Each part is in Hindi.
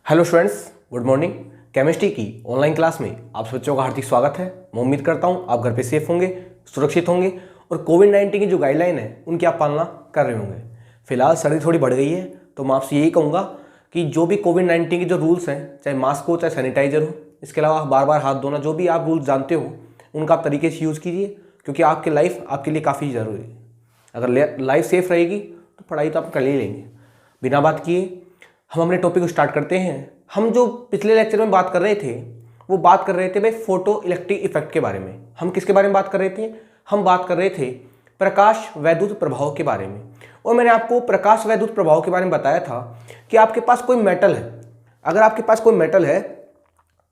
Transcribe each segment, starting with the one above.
Hello students, good morning. Chemistry की ऑनलाइन क्लास में आप बच्चों का हार्दिक स्वागत है। मैं उम्मीद करता हूं आप घर पे सेफ होंगे, सुरक्षित होंगे और कोविड-19 की जो गाइडलाइन है उनकी आप पालना कर रहे होंगे। फिलहाल सर्दी थोड़ी बढ़ गई है, तो मैं आपसे यही कहूँगा कि जो भी कोविड-19 के जो रूल्स हैं, चाहे मास्क हो चाहे सैनिटाइजर हो, इसके अलावा बार बार हाथ धोना, जो भी आप रूल्स जानते हो उनका आप तरीके से यूज़ कीजिए, क्योंकि आपकी लाइफ आपके लिए काफ़ी ज़रूरी है। अगर लाइफ सेफ रहेगी तो पढ़ाई तो आप कर ही लेंगे। बिना बात किए हम अपने टॉपिक को स्टार्ट करते हैं। हम जो पिछले लेक्चर में बात कर रहे थे वो बात कर रहे थे भाई फोटो इलेक्ट्रिक इफेक्ट के बारे में। हम किसके बारे में बात कर रहे थे? हम बात कर रहे थे प्रकाश वैद्युत प्रभाव के बारे में। और मैंने आपको प्रकाश वैद्युत प्रभाव के बारे में बताया था कि आपके पास कोई मेटल है, अगर आपके पास कोई मेटल है,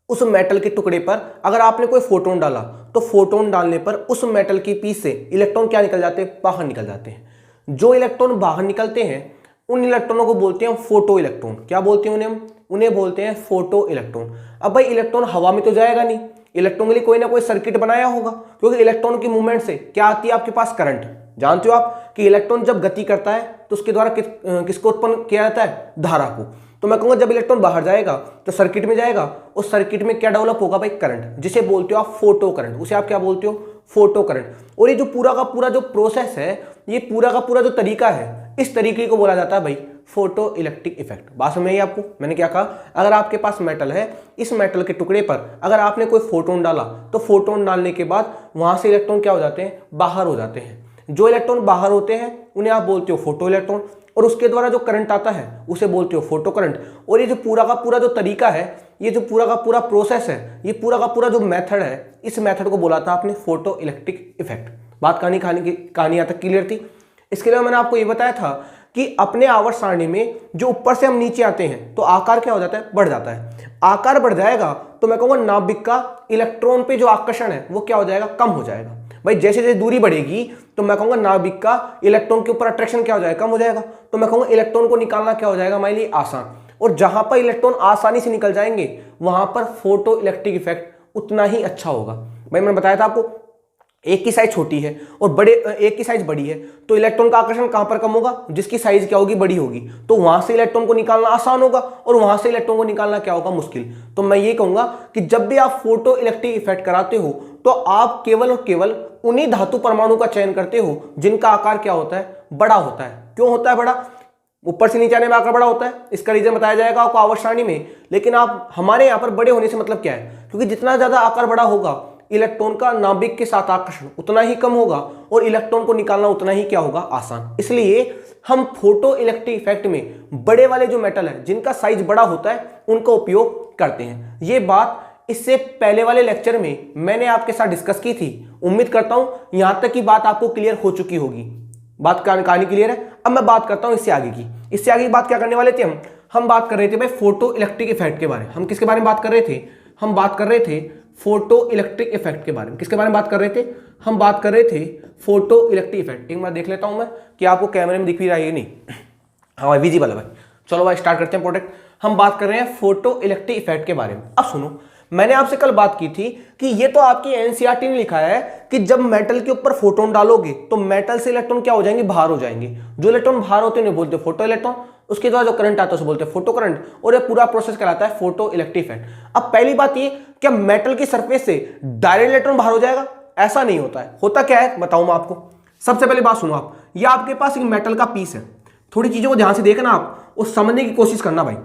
उस मेटल के टुकड़े पर अगर आपने कोई फोटोन डाला तो फोटोन डालने पर उस मेटल की पीस से इलेक्ट्रॉन क्या निकल जाते हैं? बाहर निकल जाते हैं। जो इलेक्ट्रॉन बाहर निकलते हैं उन इलेक्ट्रॉनों को बोलते हैं फोटो इलेक्ट्रॉन। क्या बोलते हैं उन्हें बोलते हैं फोटो इलेक्ट्रॉन। अब भाई इलेक्ट्रॉन हवा में तो जाएगा नहीं, इलेक्ट्रॉन के लिए कोई ना कोई सर्किट बनाया होगा, क्योंकि इलेक्ट्रॉन की मूवमेंट से क्या आती है आपके पास? करंट। जानते हो आप कि इलेक्ट्रॉन जब गति करता है तो उसके द्वारा किसको उत्पन्न किया जाता है? धारा को। तो मैं कहूंगा जब इलेक्ट्रॉन बाहर जाएगा तो सर्किट में जाएगा, उस सर्किट में क्या डेवलप होगा भाई? करंट, जिसे बोलते हो आप फोटो करंट। उसे आप क्या बोलते हो? Photo current. और ये जो पूरा का पूरा जो प्रोसेस है, ये पूरा का पूरा जो तरीका है, इस तरीके को बोला जाता है भाई फोटो इलेक्ट्रिक इफेक्ट। बात समझ आई आपको? मैंने क्या कहा? अगर आपके पास मेटल है, इस मेटल के टुकड़े पर अगर आपने कोई फोटोन डाला तो फोटोन डालने के बाद वहां से इलेक्ट्रॉन क्या हो जाते हैं? बाहर हो जाते हैं। जो इलेक्ट्रॉन बाहर होते हैं उन्हें आप बोलते हो फोटो इलेक्ट्रॉन, और उसके द्वारा जो करंट आता है उसे बोलते हो फोटो करंट। और ये जो पूरा का पूरा जो तरीका है, ये जो पूरा का पूरा प्रोसेस है, ये पूरा का पूरा जो मेथड है, इस मेथड को बोला था आपने फोटो इलेक्ट्रिक इफेक्ट। बात कहानी यहाँ तक क्लियर थी। इसके लिए मैंने आपको ये बताया था कि अपने आवर्त सारणी में जो ऊपर से हम नीचे आते हैं तो आकार क्या हो जाता है? बढ़ जाता है। आकार बढ़ जाएगा तो मैं कहूँगा नाभिक का इलेक्ट्रॉन पे जो आकर्षण है वो क्या हो जाएगा? कम हो जाएगा। भाई जैसे जैसे दूरी बढ़ेगी तो मैं कहूँगा नाभिक का इलेक्ट्रॉन के ऊपर अट्रैक्शन क्या हो जाएगा? कम हो जाएगा। तो मैं कहूँगा इलेक्ट्रॉन को निकालना क्या हो जाएगा हमारे लिए? आसान। और जहां पर इलेक्ट्रॉन आसानी से निकल जाएंगे वहां पर फोटो इलेक्ट्रिक इफेक्ट उतना ही अच्छा होगा। भाई मैंने बताया था आपको, एक की साइज छोटी है और एक की साइज बड़ी है, तो इलेक्ट्रॉन का आकर्षण कहां पर कम होगा? जिसकी साइज क्या होगी? बड़ी होगी। तो वहां से इलेक्ट्रॉन को निकालना आसान होगा और वहां से इलेक्ट्रॉन को निकालना क्या होगा? मुश्किल। तो मैं ये कहूंगा कि जब भी आप फोटो इलेक्ट्रिक इफेक्ट कराते हो तो आप केवल और केवल उन्हीं धातु परमाणु का चयन करते हो जिनका आकार क्या होता है? बड़ा होता है। क्यों होता है बड़ा? ऊपर से नीचे आने में आकार बड़ा होता है, इसका रीजन बताया जाएगा आपको आवर्त सारणी में। लेकिन आप हमारे यहाँ पर बड़े होने से मतलब क्या है? क्योंकि जितना ज्यादा आकार बड़ा होगा इलेक्ट्रॉन का नाभिक के साथ आकर्षण उतना ही कम होगा और इलेक्ट्रॉन को निकालना उतना ही क्या होगा? आसान। इसलिए हम फोटो इलेक्ट्रिक इफेक्ट में बड़े वाले जो मेटल है जिनका साइज बड़ा होता है उनका उपयोग करते हैं। ये बात इससे पहले वाले लेक्चर में मैंने आपके साथ डिस्कस की थी। उम्मीद करता हूं यहां तक की बात आपको क्लियर हो चुकी होगी। बात कहानी क्लियर है। अब मैं बात करता हूं इससे आगे की। इससे आगे की बात क्या करने वाले थे हम बात कर रहे थे भाई फोटो इलेक्ट्रिक इफेक्ट के बारे में। हम किसके बारे में बात कर रहे थे? हम बात कर रहे थे फोटो इलेक्ट्रिक इफेक्ट के बारे में। किसके बारे में बात कर रहे थे? हम बात कर रहे थे फोटो इलेक्ट्रिक इफेक्ट। एक बार देख लेता हूं मैं कि आपको कैमरे में दिख भी रहा है नहीं। हाँ भाई, विजिबल है भाई। चलो भाई स्टार्ट करते हैं प्रोडक्ट। हम बात कर रहे हैं फोटो इलेक्ट्रिक इफेक्ट के बारे में। अब सुनो, मैंने आपसे कल बात की थी कि ये तो आपकी एनसीईआरटी ने लिखा है कि जब मेटल के ऊपर फोटोन डालोगे तो मेटल से इलेक्ट्रॉन क्या हो जाएंगे? बाहर हो जाएंगे। जो इलेक्ट्रॉन बाहर होते हैं बोलते हैं फोटो इलेक्ट्रॉन, उसके द्वारा जो करंट आता है उसे बोलते हैं फोटो करंट, और ये पूरा प्रोसेस कहलाता है फोटो इलेक्ट्रिक इफेक्ट। अब पहली बात ये, क्या मेटल की सरफेस से डायरेक्ट इलेक्ट्रॉन बाहर हो जाएगा? ऐसा नहीं होता है। होता क्या है बताऊं मैं आपको। सबसे पहले बात सुनो आप, ये आपके पास एक मेटल का पीस है। थोड़ी चीजों को ध्यान से देखना आप और समझने की कोशिश करना भाई।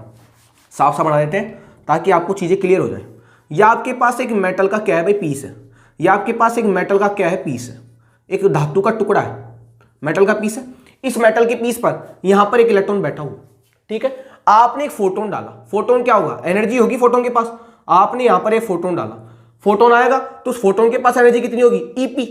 साफ साफ बना देते हैं ताकि आपको चीजें क्लियर हो जाए। या आपके पास एक मेटल का क्या है भाई? पीस है। या आपके पास एक मेटल का क्या है? पीस है। एक धातु का टुकड़ा है, मेटल का पीस है। इस मेटल के पीस पर यहां पर एक इलेक्ट्रॉन बैठा हुआ, ठीक है। आपने एक फोटोन डाला, फोटोन क्या होगा? एनर्जी होगी फोटोन के पास। आपने यहां पर एक फोटोन डाला, फोटोन आएगा तो उस फोटोन के पास एनर्जी कितनी होगी? ईपी।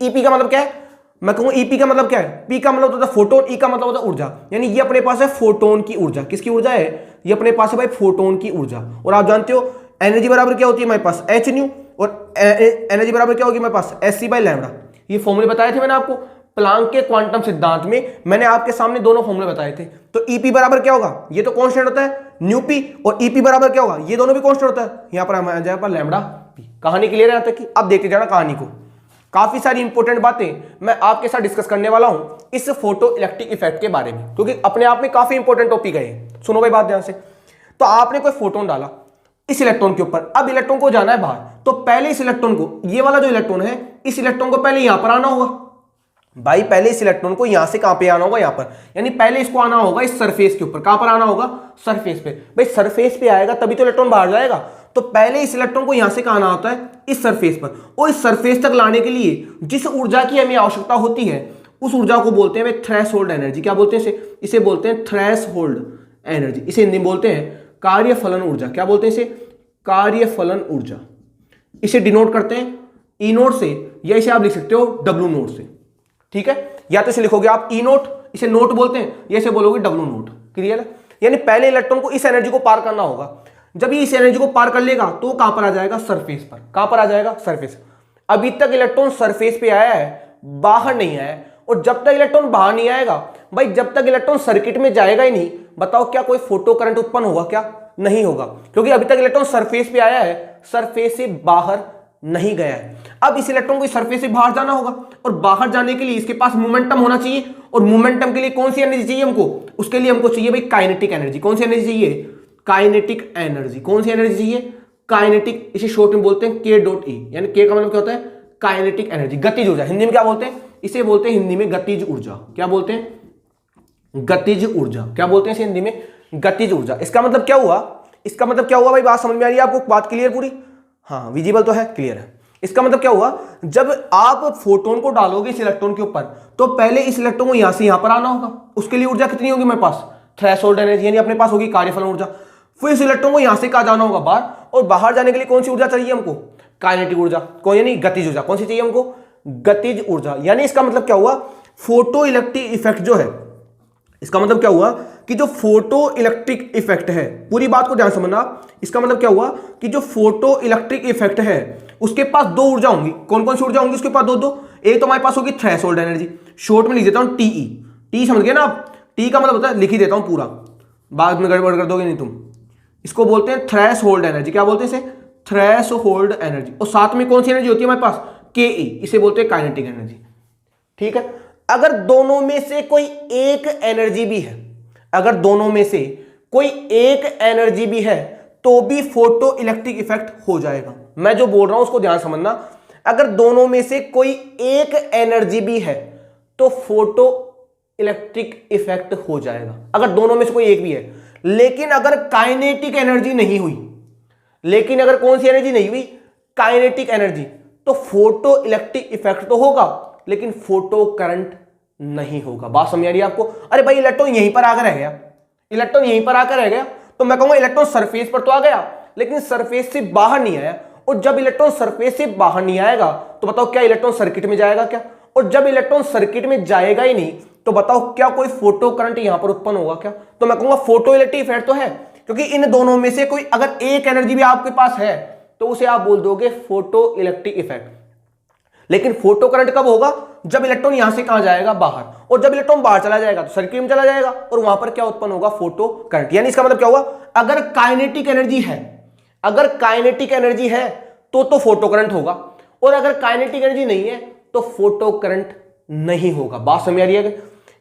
ईपी का मतलब क्या है? मैं कहूंगा ईपी का मतलब क्या है? पी का मतलब होता है फोटोन, ई का मतलब होता है ऊर्जा। यानी ये अपने पास है फोटोन की ऊर्जा। किसकी ऊर्जा है? ये अपने पास है भाई फोटोन की ऊर्जा। और आप जानते हो एनर्जी बराबर क्या होती है हमारे पास? H nu. और एनर्जी बराबर क्या होगी हमारे पास? S C by lambda. ये फॉर्मूले बताए थे मैंने आपको प्लांक के क्वांटम सिद्धांत में। मैंने आपके सामने दोनों फॉर्मूले बताए थे। तो ईपी बराबर क्या होगा? ये तो कांस्टेंट होता है न्यू पी, और ईपी बराबर क्या होगा? ये दोनों भी कांस्टेंट होता है। यहां पर आ जाए पर लैम्बडा पी। कहानी क्लियर है यहाँ तक की? अब देखते जाना कहानी को। काफी सारी इंपॉर्टेंट बातें मैं आपके साथ डिस्कस करने वाला हूं इस फोटो इलेक्ट्रिक इफेक्ट के बारे में, क्योंकि अपने आप में काफी इंपॉर्टेंट टॉपिक है। सुनो भाई बात ध्यान से। तो आपने कोई फोटोन डाला इस इलेक्ट्रॉन के ऊपर, अब इलेक्ट्रॉन को जाना है बाहर, तो पहले इस इलेक्ट्रॉन को, ये वाला जो इलेक्ट्रॉन है, इस इलेक्ट्रॉन को पहले यहां पर आना होगा भाई। पहले इस इलेक्ट्रॉन को यहां से कहां पे आना होगा, यहां पर, यानी पहले इसको आना होगा इस सरफेस के ऊपर। कहां पर आना होगा, सरफेस पे। भाई सरफेस पे आएगा तभी तो इलेक्ट्रॉन बाहर जाएगा, तो पहले इस इलेक्ट्रॉन को यहां से कहां आना होता है, इस सरफेस पर। और इस सरफेस तक लाने के लिए जिस ऊर्जा की हमें आवश्यकता होती है उस ऊर्जा को बोलते हैं थ्रेशोल्ड एनर्जी। क्या बोलते हैं इसे बोलते हैं थ्रेशोल्ड एनर्जी। इसे हिंदी में बोलते हैं कार्यफलन ऊर्जा। क्या बोलते हैं इसे, कार्यफलन ऊर्जा। इसे डिनोट करते हैं ई नोट से, या इसे आप लिख सकते हो डब्ल्यू नोट से। ठीक है, या तो इसे लिखोगे आप ई नोट, इसे नोट बोलते हैं, या इसे बोलोगे डब्ल्यू नोट। क्लियर है, यानी पहले इलेक्ट्रॉन को इस एनर्जी को पार करना होगा। जब ये इस एनर्जी को पार कर लेगा तो कहां पर आ जाएगा, सरफेस पर। कहां पर आ जाएगा, सरफेस। अभी तक इलेक्ट्रॉन सरफेस पे आया है, बाहर नहीं आया है। और जब तक इलेक्ट्रॉन बाहर नहीं आएगा भाई, जब तक इलेक्ट्रॉन सर्किट में जाएगा ही नहीं, बताओ क्या कोई फोटो करंट उत्पन्न होगा, क्या नहीं होगा, क्योंकि अभी तक इलेक्ट्रॉन सरफेस पे आया है, सरफेस से बाहर नहीं गया है। अब इस इलेक्ट्रॉन को सरफेस से बाहर जाना होगा, और बाहर जाने के लिए इसके पास मोमेंटम होना चाहिए। और मोमेंटम के लिए कौन सी एनर्जी चाहिए हमको, उसके लिए हमको चाहिए भाई काइनेटिक एनर्जी। कौन सी एनर्जी चाहिए, काइनेटिक एनर्जी। कौन सी एनर्जी चाहिए, काइनेटिक। इसे शॉर्ट में बोलते हैं के डॉट ई, यानी के का मतलब क्या होता है, काइनेटिक एनर्जी, गतिज ऊर्जा। हिंदी में क्या बोलते हैं, इसे बोलते हैं हिंदी में गतिज ऊर्जा। क्या बोलते हैं, गतिज ऊर्जा। क्या बोलते हैं इसे हिंदी में, गतिज ऊर्जा। इसका मतलब क्या हुआ, इसका मतलब क्या हुआ भाई, बात समझ में आ रही है आपको, बात क्लियर पूरी, हाँ विजिबल तो है, क्लियर है। इसका मतलब क्या हुआ, जब आप फोटोन को डालोगे इस इलेक्ट्रॉन के ऊपर, तो पहले इस इलेक्ट्रॉन को यहां से यहां पर आना होगा। उसके लिए ऊर्जा कितनी होगी मेरे पास, थ्रेशोल्ड एनर्जी, यानी अपने पास होगी कार्यफलन ऊर्जा। फिर इस इलेक्ट्रॉन को यहां से कहां जाना होगा, बाहर। और बाहर जाने के लिए कौन सी ऊर्जा चाहिए हमको, काइनेटिक ऊर्जा। कौन, यानी गतिज ऊर्जा। कौन सी चाहिए हमको, गतिज ऊर्जा। यानी इसका मतलब क्या हुआ, फोटो इलेक्ट्रिक इफेक्ट जो है, इसका मतलब क्या हुआ कि जो फोटो इलेक्ट्रिक इफेक्ट है, पूरी बात को ध्यान समझना। इसका मतलब क्या हुआ कि जो फोटो इलेक्ट्रिक इफेक्ट है उसके पास दो ऊर्जा होंगी। कौन कौन सी ऊर्जा होंगी उसके पास, दो। एक तो हमारे पास होगी थ्रेशोल्ड एनर्जी, शॉर्ट में लिख देता हूं टीई। टी समझ गए ना आप, टी का मतलब होता है, लिख ही देता हूं पूरा, बाद में गड़बड़ कर दोगे नहीं तुम। इसको बोलते हैं थ्रेशोल्ड एनर्जी। क्या बोलते हैं इसे, थ्रेशोल्ड एनर्जी। और साथ में कौन सी एनर्जी होती है हमारे पास, के ई, इसे बोलते हैं काइनेटिक एनर्जी। ठीक है, अगर दोनों में से कोई एक एनर्जी भी है, अगर दोनों में से कोई एक एनर्जी भी है तो भी फोटो इलेक्ट्रिक इफेक्ट हो जाएगा। मैं जो बोल रहा हूं उसको ध्यान समझना। अगर दोनों में से कोई एक एनर्जी भी है तो फोटो इलेक्ट्रिक इफेक्ट हो जाएगा, अगर दोनों में से कोई एक भी है। लेकिन अगर काइनेटिक एनर्जी नहीं हुई, लेकिन अगर कौन सी एनर्जी नहीं हुई, काइनेटिक एनर्जी, तो फोटो इलेक्ट्रिक इफेक्ट तो होगा लेकिन फोटो करंट नहीं होगा। बात समझ आ रही है आपको। अरे भाई इलेक्ट्रॉन यहीं पर आकर रह गया, इलेक्ट्रॉन यहीं पर आकर रह गया, तो मैं कहूंगा इलेक्ट्रॉन सरफेस पर तो आ गया लेकिन सरफेस से बाहर नहीं आया। और जब इलेक्ट्रॉन सरफेस से बाहर नहीं आएगा तो बताओ क्या इलेक्ट्रॉन सर्किट में जाएगा क्या, और जब इलेक्ट्रॉन सर्किट में जाएगा ही नहीं तो बताओ क्या कोई फोटो करंट यहां पर उत्पन्न होगा क्या। तो मैं कहूंगा फोटो इलेक्ट्रिक इफेक्ट तो है, क्योंकि इन दोनों में से कोई अगर एक एनर्जी भी आपके पास है तो उसे आप बोल दोगे फोटो इलेक्ट्रिक इफेक्ट। लेकिन फोटो करंट कब होगा, जब इलेक्ट्रॉन यहां से कहां जाएगा, बाहर। और जब इलेक्ट्रॉन बाहर चला जाएगा तो सर्किट में चला जाएगा और वहां पर क्या उत्पन्न होगा, फोटो करंट। यानी इसका मतलब क्या हुआ, अगर काइनेटिक एनर्जी है, अगर काइनेटिक एनर्जी है तो फोटो करंट होगा, और अगर काइनेटिक एनर्जी नहीं है तो फोटो करंट नहीं होगा। बात समझ आ रही है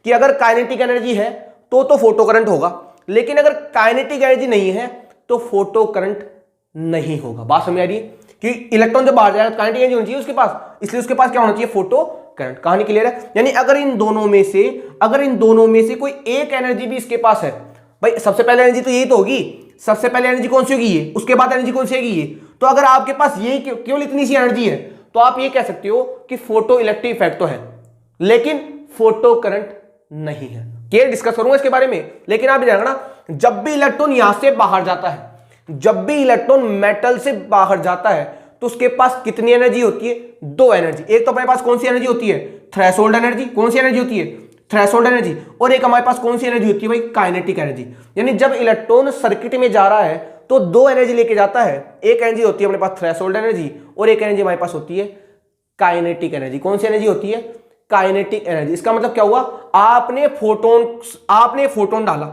कि अगर काइनेटिक एनर्जी है तो फोटो करंट होगा, लेकिन अगर काइनेटिक एनर्जी नहीं है तो फोटो करंट नहीं होगा। बात समझ आ रही है कि इलेक्ट्रॉन जब बाहर जाएगा काइनेटिक एनर्जी होनी चाहिए उसके पास, इसलिए उसके पास क्या होना चाहिए, फोटो करंट। कहानी क्लियर है। यानी अगर इन दोनों में से कोई एक एनर्जी भी इसके पास है, भाई सबसे पहले एनर्जी तो यही तो होगी, सबसे पहले एनर्जी कौन सी होगी ये, उसके बाद एनर्जी कौन सी होगी ये। तो अगर आपके पास यही केवल इतनी सी एनर्जी है तो आप ये कह सकते हो कि फोटो इलेक्ट्रिक इफेक्ट तो है लेकिन फोटो करंट नहीं है। क्लियर, डिस्कस करूंगा इसके बारे में। लेकिन आप जानना, जब भी इलेक्ट्रॉन यहां से बाहर जाता है, जब भी इलेक्ट्रॉन मेटल से बाहर जाता है तो उसके पास कितनी एनर्जी होती है, दो एनर्जी। एक तो अपने पास कौन सी एनर्जी होती है, थ्रेशोल्ड एनर्जी। कौन सी एनर्जी होती है, थ्रेशोल्ड एनर्जी। और एक हमारे पास कौन सी एनर्जी होती है भाई, काइनेटिक एनर्जी। यानी जब इलेक्ट्रॉन सर्किट में जा रहा है तो दो एनर्जी लेके जाता है, एक एनर्जी होती है अपने पास थ्रेशोल्ड एनर्जी और एक एनर्जी हमारे पास होती है काइनेटिक एनर्जी। कौन सी एनर्जी होती है, काइनेटिक एनर्जी। इसका मतलब क्या हुआ, आपने फोटोन डाला,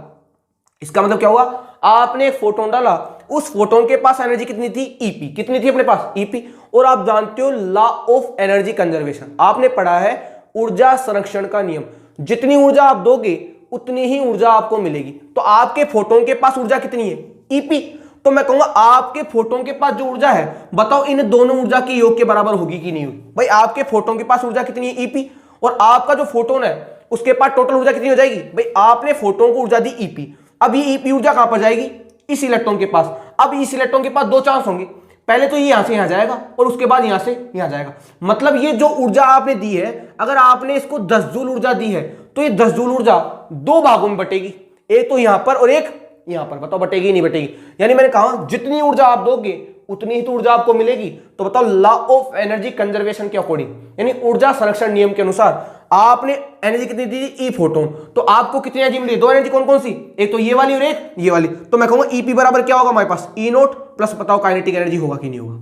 इसका मतलब क्या हुआ, आपने एक फोटोन डाला, उस फोटोन के पास एनर्जी कितनी थी, ईपी। कितनी थी अपने पास, ईपी। और आप जानते हो लॉ ऑफ एनर्जी कंजर्वेशन, आपने पढ़ा है ऊर्जा संरक्षण का नियम। जितनी ऊर्जा आप दोगे उतनी ही ऊर्जा आपको मिलेगी। तो आपके फोटोन के पास ऊर्जा कितनी है, ईपी। तो मैं कहूंगा आपके फोटोन के पास जो ऊर्जा है, बताओ इन दोनों ऊर्जा के योग के बराबर होगी कि नहीं होगी। भाई आपके फोटोन के पास ऊर्जा कितनी है, ईपी, और आपका जो फोटोन है उसके पास टोटल ऊर्जा कितनी हो जाएगी। भाई आपने फोटोन को ऊर्जा दी ईपी, अब ये ईपी ऊर्जा कहां पर जाएगी, इस इलेक्ट्रॉन के पास। अब इस इलेक्ट्रॉन के पास दो चांस होंगे, पहले तो ये यहां से यहां जाएगा और उसके बाद यहां से यहां जाएगा। मतलब ये जो ऊर्जा आपने दी है, अगर आपने इसको 10 जूल ऊर्जा दी है तो ये 10 जूल ऊर्जा दो भागों में बटेगी, एक तो यहां पर और एक यहां पर। बताओ बटेगी नहीं बटेगी। यानी मैंने कहा जितनी ऊर्जा आप दोगे उतनी ही तो ऊर्जा आपको मिलेगी। तो बताओ लॉ ऑफ एनर्जी कंजर्वेशन के अकॉर्डिंग, यानी ऊर्जा संरक्षण नियम के अनुसार आपने एनर्जी कितनी दी, ई फोटोन, तो आपको कितनी एनर्जी मिली, दो एनर्जी। कौन कौन सी, एक तो ये वाली और एक ये वाली। तो मैं कहूंगा ईपी बराबर क्या होगा हमारे पास, ई नोट प्लस बताओ काइनेटिक एनर्जी होगा कि नहीं होगा,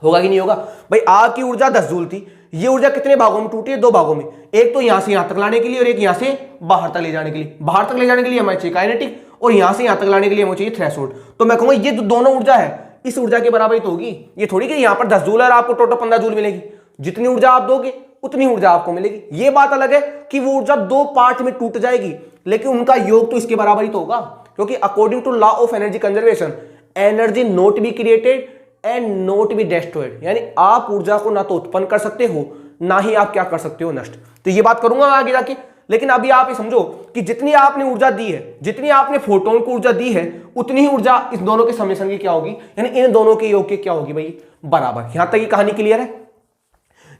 होगा कि नहीं होगा। भाई आपकी ऊर्जा 10 जूल थी, ये ऊर्जा कितने भागों में टूटी है, दो भागों में। एक तो यहां से यहां तक लाने के लिए और एक यहां से बाहर तक ले जाने के लिए। बाहर तक ले जाने के लिए हमारे चाहिए काइनेटिक और यहां से यहां तक लाने के लिए हमें चाहिए थ्रेशोल्ड। तो मैं कहूंगा ये जो दोनों ऊर्जा है इस ऊर्जा के बराबर ही तो होगी। ये थोड़ी कि यहां पर 10 जूल है आपको टोटल 15 जूल मिलेगी। जितनी ऊर्जा आप दोगे उतनी ऊर्जा आपको मिलेगी। ये बात अलग है कि वो ऊर्जा दो पार्ट में टूट जाएगी, लेकिन उनका योग तो इसके बराबर ही तो होगा, क्योंकि according to law of energy conservation energy not be created and not be destroyed. यानी आप ऊर्जा को ना तो उत्पन्न कर सकते हो ना ही आप क्या कर सकते हो, नष्ट। तो ये बात करूंगा मैं आगे जाके, लेकिन अभी आप ये समझो कि जितनी आपने ऊर्जा दी है, जितनी आपने फोटोन को ऊर्जा दी है, उतनी ही ऊर्जा इस दोनों के समेशन की क्या होगी, यानी इन दोनों के योग की क्या होगी भाई, बराबर। यहां तक की कहानी क्लियर है,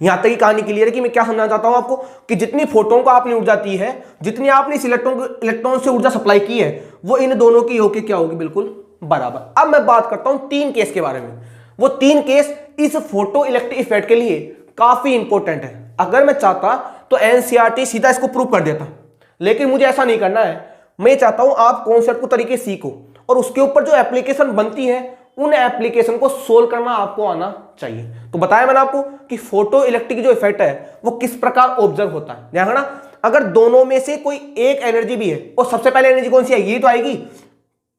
यहां तक की कहानी क्लियर है कि मैं क्या समझना चाहता हूं आपको, कि जितनी फोटोन को आपने ऊर्जा दी है, जितनी आपने इस इलेक्ट्रॉन से ऊर्जा सप्लाई की है, वो इन दोनों के योग की क्या होगी, बिल्कुल बराबर। अब मैं बात करता हूं 3 केस के बारे में। वो 3 केस इस फोटो इलेक्ट्रिक इफेक्ट के लिए काफी इंपॉर्टेंट है। अगर मैं चाहता तो एनसीईआरटी सीधा इसको प्रूव कर देता, लेकिन मुझे ऐसा नहीं करना है। मैं चाहता हूं आप कॉन्सेप्ट को तरीके सीखो और उसके ऊपर जो एप्लीकेशन बनती है उन एप्लीकेशन को सोल्व करना आपको आना चाहिए। तो बताया मैंने आपको कि फोटो इलेक्ट्रिक जो इफेक्ट है वो किस प्रकार ऑब्जर्व होता है। ध्यान रखना, अगर दोनों में से कोई एक एनर्जी भी है, और सबसे पहले एनर्जी कौन सी आएगी, ये तो आएगी,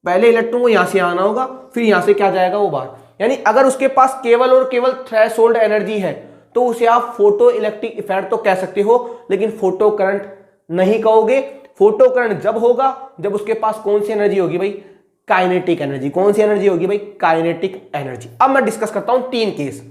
पहले इलेक्ट्रॉन को यहां से आना होगा, फिर यहां से क्या जाएगा, वो बाहर। यानी अगर उसके पास केवल और केवल थ्रेशोल्ड एनर्जी है तो उसे आप फोटो इलेक्ट्रिक इफेक्ट तो कह सकते हो, लेकिन फोटो करंट नहीं कहोगे। फोटो करंट जब होगा जब उसके पास कौन सी एनर्जी होगी भाई, काइनेटिक एनर्जी। कौन सी एनर्जी होगी भाई, काइनेटिक एनर्जी। अब मैं डिस्कस करता हूं 3 केस।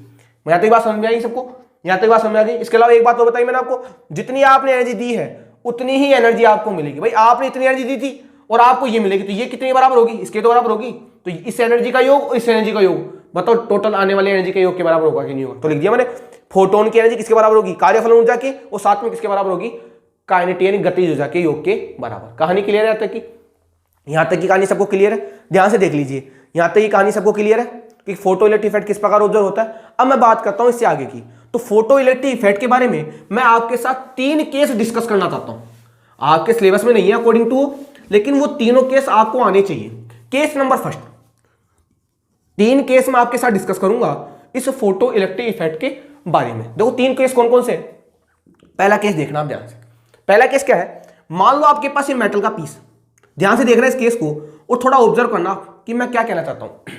यहां तक बात समझ में आई सबको, यहां तक बात समझ आ गई। इसके अलावा एक बात तो बताई मैंने आपको, जितनी आपने एनर्जी दी है उतनी ही एनर्जी आपको मिलेगी। भाई आपने इतनी एनर्जी दी थी और आपको ये मिलेगी, तो ये कितनी बराबर होगी, इसके तो बराबर होगी। तो इस एनर्जी का योग और इस एनर्जी का योग, बताओ टोटल आने वाली एनर्जी के योग के बराबर होगा कि नहीं होगा। तो लिख दिया मैंने, फोटोन की एनर्जी किसके बराबर होगी, कार्यफलन ऊर्जा के, और साथ में किसके बराबर होगी, काइनेटिक यानी गतिज ऊर्जा के योग के बराबर। कहानी क्लियर है यहां तक की कहानी सबको क्लियर है, ध्यान से देख लीजिए। यहां तक की कहानी सबको क्लियर है कि फोटो इलेक्ट्रिक इफेक्ट किस प्रकार ऑब्जर्व होता है। अब मैं बात करता हूं इससे आगे की। तो फोटो इलेक्ट्रिक इफेक्ट के बारे में मैं आपके साथ 3 केस डिस्कस करना चाहता हूं। आपके सिलेबस में नहीं है अकॉर्डिंग टू, लेकिन वो तीनों केस आपको आने चाहिए। केस नंबर फर्स्ट, 3 केस मैं आपके साथ डिस्कस करूंगा इस फोटो इलेक्ट्रिक इफेक्ट के बारे में। देखो 3 केस कौन कौन से। पहला केस देखना आप ध्यान से। पहला केस क्या है, मान लो आपके पास ये मेटल का पीस, ध्यान से देख रहे हैं इस केस को और थोड़ा ऑब्जर्व करना कि मैं क्या कहना चाहता हूं।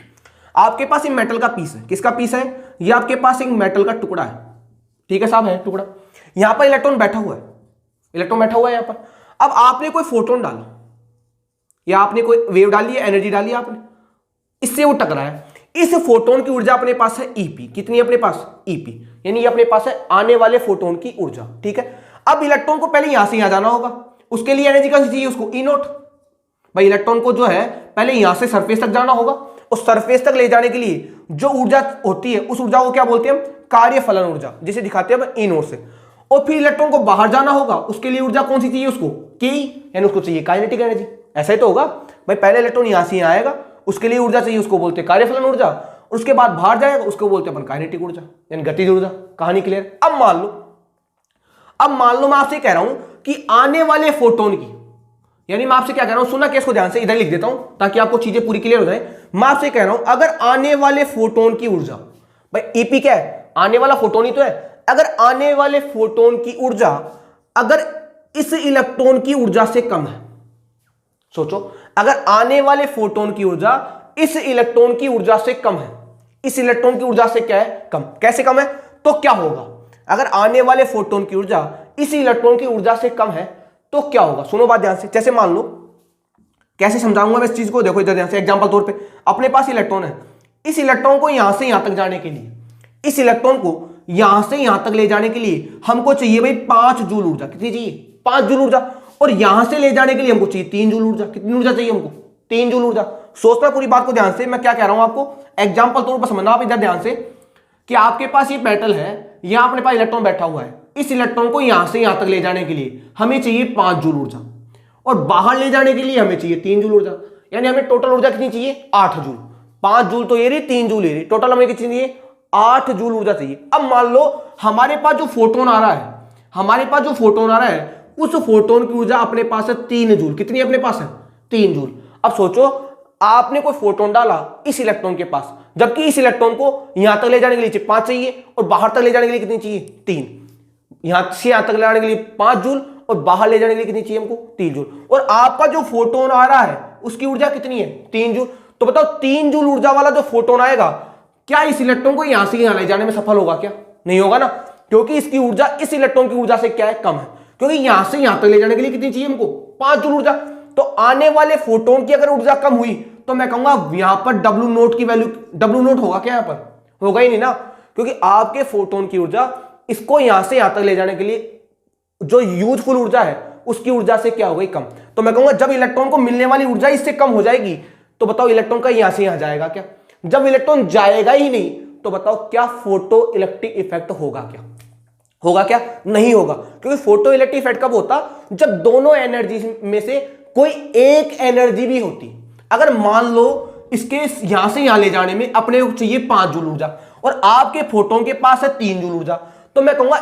आपके पास ये मेटल का पीस है, किसका पीस है, ये आपके पास एक मेटल का टुकड़ा है, ठीक है साहब, है टुकड़ा। यहां पर इलेक्ट्रॉन बैठा हुआ है, इलेक्ट्रॉन बैठा हुआ है यहां पर। अब आपने कोई फोटोन डाला या आपने कोई वेव डाली है, एनर्जी डाली है आपने, इससे वो टकरा है। इस फोटोन की ऊर्जा अपने पास है ईपी, कितनी है अपने पास, ईपी, यानी ये अपने पास है आने वाले फोटोन की ऊर्जा, ठीक है। अब इलेक्ट्रॉन को पहले यहां से यहां जाना होगा, उसके लिए एनर्जी कौन सी चाहिए उसको, ई नोट। भाई इलेक्ट्रॉन को जो है पहले यहां से सरफेस तक जाना होगा, और सरफेस तक ले जाने के लिए जो ऊर्जा होती है उस ऊर्जा को क्या बोलते हैं हम, कार्यफलन ऊर्जा, जिसे दिखाते हैं ई नोट से। और फिर इलेक्ट्रॉन को बाहर जाना होगा, उसके लिए ऊर्जा कौन सी चाहिए उसको, के, यानी उसको चाहिए काइनेटिक एनर्जी। ऐसा ही तो होगा भाई, पहले इलेक्ट्रॉन यहां से यहां आएगा, उसके लिए ऊर्जा चाहिए, उसको बोलते हैं कार्यफलन ऊर्जा, और उसके बाद बाहर जाएगा, उसको बोलते हैं अपन काइनेटिक ऊर्जा, यानी गतिज ऊर्जा। कहानी क्लियर। अब मान लो मैं आपसे कह रहा हूं कि आने वाले फोटोन की, यानी मैं आपसे क्या कह रहा हूं, सुना केस को ध्यान से, इधर लिख देता हूं ताकि आपको चीजें पूरी क्लियर हो जाए। मैं आपसे कह रहा हूं अगर आने वाले फोटोन की ऊर्जा, भाई ईपी क्या है, आने वाला फोटोन ही तो है। अगर आने वाले फोटोन की ऊर्जा अगर इस इलेक्ट्रॉन की ऊर्जा से कम है, सोचो, अगर आने वाले फोटोन की ऊर्जा इस इलेक्ट्रॉन की ऊर्जा से कम है, इस इलेक्ट्रॉन की ऊर्जा से क्या है, कम। कैसे कम है, तो क्या होगा, अगर आने वाले फोटोन की ऊर्जा इस इलेक्ट्रॉन की ऊर्जा से कम है तो क्या होगा। सुनो बात ध्यान से, जैसे मान लो, कैसे समझाऊंगा मैं इस चीज को, देखो इधर ध्यान से। एग्जांपल तौर पे अपने पास इलेक्ट्रॉन है, इस इलेक्ट्रॉन को यहां से यहां तक जाने के लिए, इस इलेक्ट्रॉन को यहां से यहां तक ले जाने के लिए हमको चाहिए भाई 5 जूल ऊर्जा। कितनी चाहिए, 5 जूल ऊर्जा। और यहां से ले जाने के लिए हमको चाहिए 3 जूल ऊर्जा। कितनी ऊर्जा चाहिए हमको, 3 जूल ऊर्जा। सोचना पूरी बात को ध्यान से, मैं क्या कह रहा हूं आपको, एग्जाम्पल तौर पर समझना आप इधर ध्यान से, कि आपके पास ये मेटल है, यहां अपने पास इलेक्ट्रॉन बैठा हुआ है, इस इलेक्ट्रॉन को यहां से यहां तक ले जाने के लिए हमें चाहिए 5 जूल ऊर्जा, और बाहर ले जाने के लिए हमें चाहिए 3 जूल ऊर्जा। यानी हमें टोटल ऊर्जा कितनी चाहिए, 8 जूल। 5 जूल तो ये रही, 3 जूल ये रही, टोटल हमें कितनी चाहिए, 8 जूल ऊर्जा चाहिए। अब मान लो हमारे पास जो फोटोन आ रहा है, हमारे पास जो फोटोन आ रहा है, उस फोटोन की ऊर्जा अपने पास है 3 जूल। कितनी अपने पास है, 3 जूल। अब सोचो, आपने कोई फोटोन डाला इस इलेक्ट्रॉन के पास, जबकि इस इलेक्ट्रॉन को यहां तक ले जाने के लिए 5 चाहिए, और बाहर तक ले जाने के लिए कितनी चाहिए, 3। यहां से यहां तक ले जाने के लिए 5 जूल, और बाहर ले जाने के लिए कितनी चाहिए हमको, 3 जूल। और आपका जो फोटोन आ रहा है उसकी ऊर्जा कितनी है, 3 जूल। तो बताओ 3 जूल ऊर्जा वाला जो फोटोन आएगा, क्या इस इलेक्ट्रॉन को यहां से यहां ले जाने में सफल होगा, क्या नहीं होगा ना, क्योंकि इसकी ऊर्जा इस इलेक्ट्रॉन की ऊर्जा से क्या है, कम है। क्योंकि यहां से यहां तक ले जाने के लिए कितनी चाहिए हमको, 5 जूल ऊर्जा। तो आने वाले फोटोन की अगर ऊर्जा कम हुई तो मैं कहूंगा यहां पर डब्ल्यू नोट की वैल्यू, डब्ल्यू नोट होगा क्या, यहां पर होगा ही नहीं ना, क्योंकि आपके फोटोन की ऊर्जा इसको यहां से यहां तक ले जाने के लिए जो यूजफुल ऊर्जा है उसकी ऊर्जा से क्या हो गई, कम। तो मैं कहूंगा जब इलेक्ट्रॉन को मिलने वाली ऊर्जा इससे कम हो जाएगी तो बताओ इलेक्ट्रॉन का यहां से यहां जाएगा क्या। जब इलेक्ट्रॉन जाएगा ही नहीं तो बताओ क्या फोटो इलेक्ट्रिक इफेक्ट होगा, क्या होगा, क्या नहीं होगा। क्योंकि फोटो इलेक्ट्रिक इफेक्ट कब होता, जब दोनों एनर्जी में से कोई एक एनर्जी भी होती। अगर मान लो इसके यहां से यहां ले जाने में अपने को चाहिए 5 जूल ऊर्जा, और आपके फोटोन के पास है 3 जूल ऊर्जा, तो मैं कहूंगा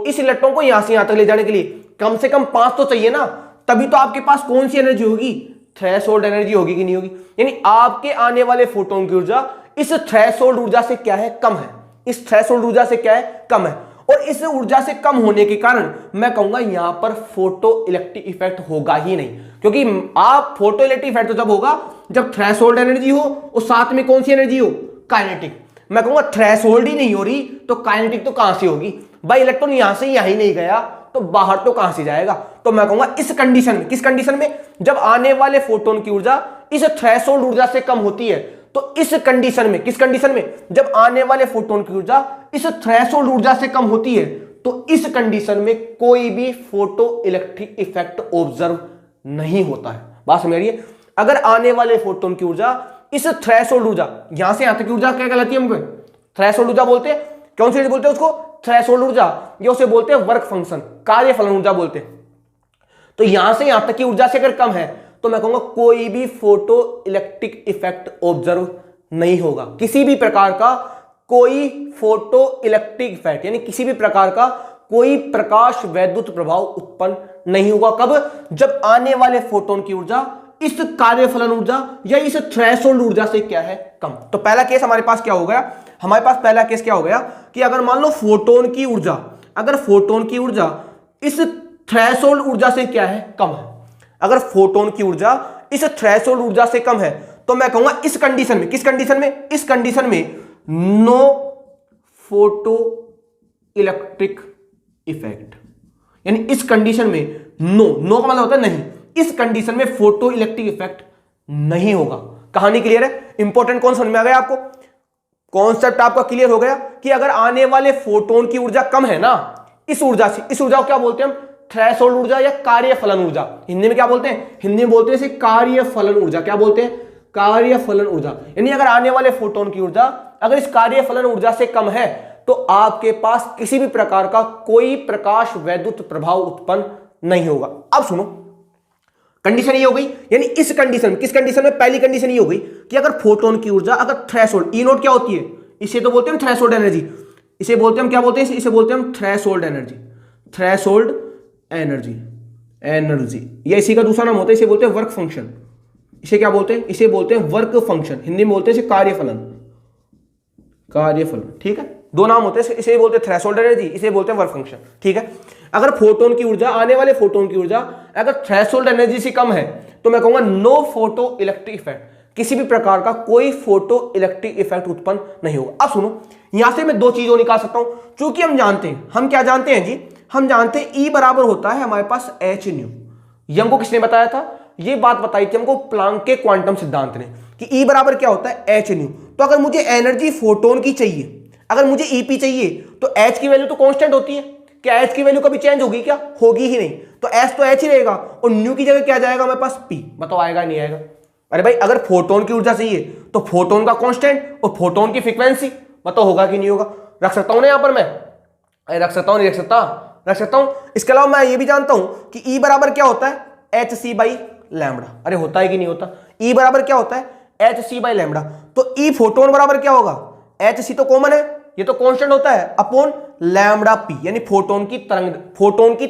इस इलेक्ट्रॉन को यहां से यहां तक ले जाने के लिए कम से कम 5 तो चाहिए ना। तभी तो आपके पास कौन सी एनर्जी होगी, थ्रेशोल्ड एनर्जी होगी कि नहीं होगी। यानी आपके आने वाले फोटोन की ऊर्जा इस थ्रेशोल्ड ऊर्जा से क्या है, कम है। इस थ्रेशोल्ड ऊर्जा से क्या है, कम है। और इस ऊर्जा से कम होने के कारण मैं कहूंगा यहां पर फोटो इलेक्ट्रिक इफेक्ट होगा ही नहीं। क्योंकि आप फोटो इलेक्ट्रिक इफेक्ट तो जब होगा जब थ्रेशोल्ड एनर्जी हो और साथ में कौन सी एनर्जी हो, काइनेटिक। मैं कहूंगा थ्रेशोल्ड ही नहीं हो रही तो काइनेटिक तो कहां से होगी भाई, इलेक्ट्रॉन यहां से यहीं नहीं गया तो बाहर तो कहां से जाएगा। तो मैं कहूंगा इस कंडीशन में, किस कंडीशन में, जब आने वाले फोटोन की ऊर्जा इस थ्रेशोल्ड ऊर्जा से कम होती है, तो इस कंडीशन में, किस कंडीशन में, जब आने वाले फोटोन की ऊर्जा इस थ्रेशोल्ड ऊर्जा से कम होती है, तो इस कंडीशन में कोई भी फोटो इलेक्ट्रिक इफेक्ट ऑब्जर्व नहीं होता है। बात समझ रही है। अगर आने वाले फोटोन की ऊर्जा इस थ्रेशोल्ड ऊर्जा, यहां से यहां तक की ऊर्जा क्या कहलाती है, हमको थ्रेशोल्ड ऊर्जा बोलते हैं। कौन सी बोलते हैं उसको, थ्रेशोल्ड ऊर्जा, ये उसे बोलते हैं वर्क फंक्शन, कार्य फलन ऊर्जा बोलते हैं। तो यहां से यहां तक की ऊर्जा से अगर कम है तो मैं कहूंगा कोई भी फोटो इलेक्ट्रिक इफेक्ट ऑब्जर्व नहीं होगा, किसी भी प्रकार का कोई फोटो इलेक्ट्रिक इफेक्ट, यानी किसी भी प्रकार का कोई प्रकाश वैद्युत प्रभाव उत्पन्न नहीं होगा। कब, जब आने वाले फोटोन की ऊर्जा इस कार्यफलन ऊर्जा या इस थ्रेशोल्ड ऊर्जा से क्या है, कम। तो पहला केस हमारे पास क्या हो गया, हमारे पास पहला केस क्या हो गया कि अगर मान लो फोटोन की ऊर्जा, अगर फोटोन की ऊर्जा इस थ्रेशोल्ड ऊर्जा से क्या है, कम है, अगर फोटोन की ऊर्जा इस थ्रेशोल्ड ऊर्जा से कम है, तो मैं कहूंगा इस कंडीशन में, किस कंडीशन में, इस कंडीशन में नो फोटो इलेक्ट्रिक इफेक्ट। यानी इस कंडीशन में नो का मतलब होता है नहीं, इस कंडीशन में फोटो इलेक्ट्रिक इफेक्ट नहीं होगा। कहानी क्लियर है, इंपॉर्टेंट कौन समझ में आ गया आपको, कॉन्सेप्ट आपका क्लियर हो गया कि अगर आने वाले फोटोन की ऊर्जा कम है ना, इस ऊर्जा से, इस ऊर्जा को क्या बोलते हैं हम, थ्रेशोल्ड ऊर्जा या कार्यफलन ऊर्जा। हिंदी में क्या बोलते हैं, हिंदी में बोलते हैं इसे कार्यफलन ऊर्जा। क्या बोलते हैं, कार्यफलन ऊर्जा। यानी अगर आने वाले फोटोन की ऊर्जा अगर इस कार्यफलन ऊर्जा से कम है तो आपके पास किसी भी प्रकार का कोई प्रकाश वैद्युत प्रभाव उत्पन्न नहीं होगा। अब सुनो, कंडीशन ये हो गई, यानी इस कंडीशन, किस कंडीशन में, पहली कंडीशन ये हो गई कि अगर फोटोन की ऊर्जा अगर थ्रेशोल्ड, ई नोट क्या होती है, इसे तो बोलते हैं थ्रेशोल्ड एनर्जी, इसे बोलते हैं हम क्या बोलते हैं, इसे बोलते हैं हम threshold energy, threshold energy, energy, या इसी का दूसरा नाम होता है, इसे बोलते हैं वर्क फंक्शन। इसे क्या बोलते हैं, इसे बोलते हैं वर्क फंक्शन, हिंदी में बोलते हैं इसे कार्यफलन, कार्यफलन, ठीक है, दो नाम होते हैं, इसे बोलते हैं थ्रेशोल्ड एनर्जी, इसे बोलते हैं वर्क फंक्शन, ठीक है। अगर फोटोन की ऊर्जा, आने वाले फोटोन की ऊर्जा अगर थ्रेशोल्ड एनर्जी से कम है तो मैं कहूंगा नो फोटो इलेक्ट्रिक इफेक्ट। किसी भी प्रकार का कोई फोटो इलेक्ट्रिक इफेक्ट उत्पन्न नहीं होगा। अब सुनो, यहां से मैं दो चीजों निकाल सकता हूं, क्योंकि हम जानते हैं, हम क्या जानते हैं जी, हम जानते हैं E बराबर होता है हमारे पास h न्यू। ये हमको किसने बताया था, ये बात बताई थी हमको प्लांक के क्वांटम सिद्धांत ने, कि E बराबर क्या होता है h न्यू। तो अगर मुझे एनर्जी फोटोन की चाहिए, अगर मुझे EP चाहिए, तो h की वैल्यू तो कांस्टेंट होती है, क्या h की वैल्यू कभी चेंज होगी क्या, होगी ही नहीं, तो s तो h ही रहेगा, और न्यू की जगह क्या जाएगा हमारे पास P। बताओ आएगा नहीं आएगा। अरे भाई अगर फोटोन की ऊर्जा चाहिए तो फोटोन का कांस्टेंट और फोटोन की फ्रीक्वेंसी, बताओ होगा कि नहीं होगा। रख सकता हूं ना यहां पर मैं, अरे रख सकता हूं नहीं रख सकता, रख सकता हूं। इसके अलावा मैं ये भी जानता हूं कि E बराबर क्या होता है hc बाई लैम्बडा। अरे होता है कि नहीं होता, E बराबर क्या होता है hc बाई लैम्बडा। तो E फोटोन बराबर क्या होगा, hc तो कॉमन है, ये तो कांस्टेंट होता है, अपॉन लैम्बडा p, यानी फोटोन की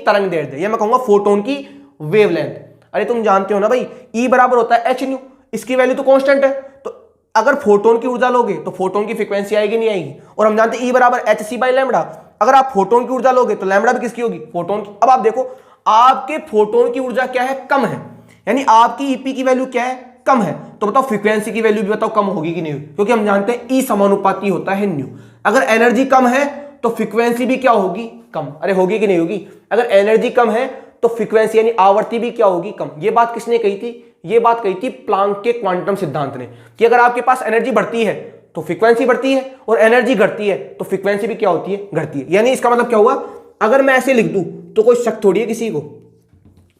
तरंग दैर्ध्य, या मैं कहूंगा फोटोन की वेवलेंथ। अरे तुम जानते हो ना भाई, E बराबर होता है h न्यू, इसकी वैल्यू तो कांस्टेंट है, तो अगर फोटोन की ऊर्जा लोगे तो फोटोन की फ्रीक्वेंसी आएगी नहीं आएगी, और हम जानते हैं E बराबर hc बाई लैम्बडा। अगर आप फोटोन की ऊर्जा लोगे तो लैम्बडा भी किसकी होगी, फोटोन की। अब आप देखो आपके फोटोन की ऊर्जा क्या है, कम है, यानी आपकी EP की वैल्यू क्या है, कम है, तो बताओ फ्रीक्वेंसी की वैल्यू भी बताओ कम होगी कि नहीं होगी, क्योंकि हम जानते हैं E समानुपाती होता है न्यू। अगर एनर्जी कम है तो फ्रीक्वेंसी भी क्या होगी, कम। अरे होगी कि नहीं होगी, अगर एनर्जी कम है तो फ्रीक्वेंसी यानी आवृत्ति भी क्या होगी, कम। ये बात किसने कही थी, ये बात कही थी प्लांक के क्वांटम सिद्धांत ने, कि अगर आपके पास एनर्जी बढ़ती है तो फ्रीक्वेंसी बढ़ती है, और एनर्जी घटती है तो फ्रीक्वेंसी भी क्या होती है, घटती है। यानी इसका मतलब क्या हुआ, अगर मैं ऐसे लिख दूं तो कोई शक थोड़ी है किसी को,